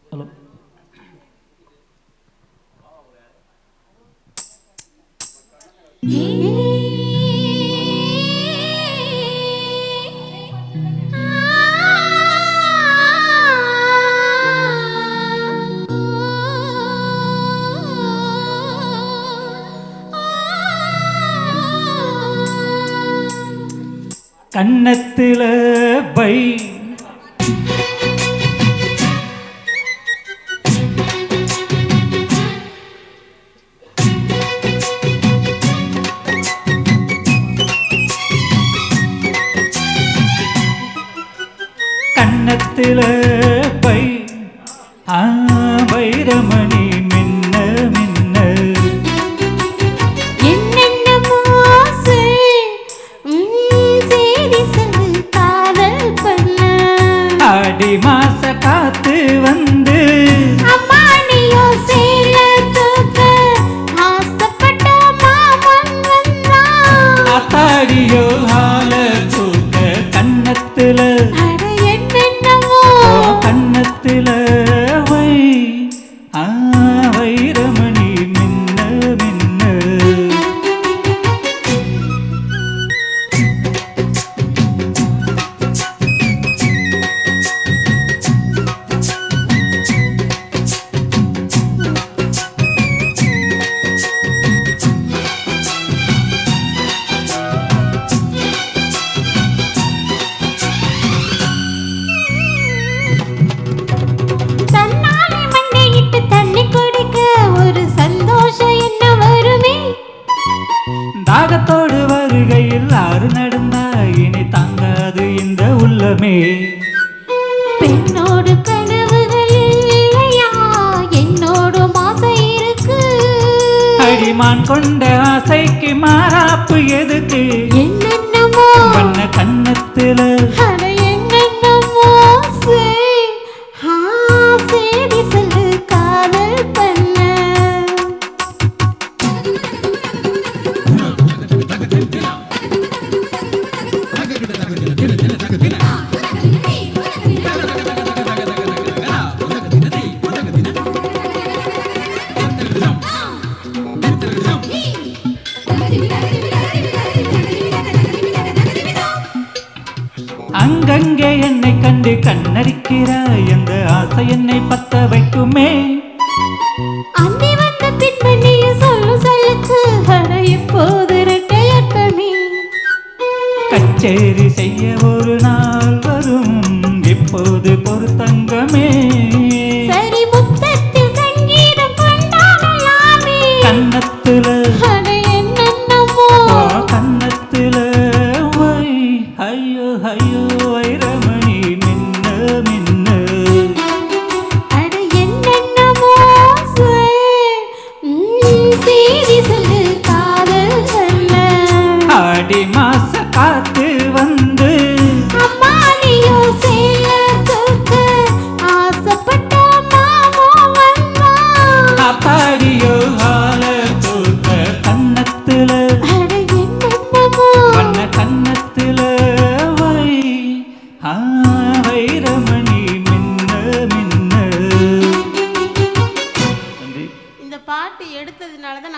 Hello. கன்னத்துல by கன்னத்துல by வைரமணி மின்ன மின்ன ஆடி மாச காத்து வந்து அம்மானியோ சேல தூக்க ஆசைப்பட்ட மாமன் வந்தான் ஆத்தாடியோ ஆல தூக்க கன்னத்துல அட என்னென்னவோ கன்னத்துல வை வைரமணி மின்ன மின்ன தன்னாலே மண்டையிட்டு தண்ணி குடிக்க ஒரு சந்தோஷம் என்ன வருமே தாகத்தோடு வருகையில் ஆறு நடந்தா இனி தாங்காது இந்த உள்ளமே பெண்ணோடு கனவுகள் இல்லையா என்னோடு ஆசை இருக்கு அடிமான் கொண்ட ஆசைக்கு மாறாப்பு எதுக்கு என்னென்னமோ வண்ண கன்னத்துல அட என்னென்னமோ சேதி சொல்லு காதல் பண்ண அங்கங்கே என்னை கண்டு கண்ணடிக்கிறாய் எந்த ஆசை என்னை பத்த வைக்குமே அந்தி வந்த பின்பண்ணிய சொல்லு சொல்லுக்கு அட இப்போது இரட்டையர்த்தமே கச்சேரி செய்ய ஒரு நாள் வரும் இப்போது பொறுத்தங்கமே சரி முத்தத்தில் சங்கீதம் கொண்டாடலாமே கன்னத்துல அட என்னென்னமோ கன்னத்துல வை ஐயோ ஐயோ வைரமணி மின்ன மின்ன அட என்னென்னமோ சேதி சொல்லு காதல் பண்ண ஆடி மாச காத்து வந்து அம்மானியோ சேல தூக்க ஆசைப்பட்ட மாமோ வந்தான் ஆத்தாடியோ ஆல தூக்க கன்னத்துல அட என்னென்னமோ வண்ண கன்னத்துல வை வைரமணி மின்ன மின்ன. இந்த பாட்டு எடுத்ததுனால தான்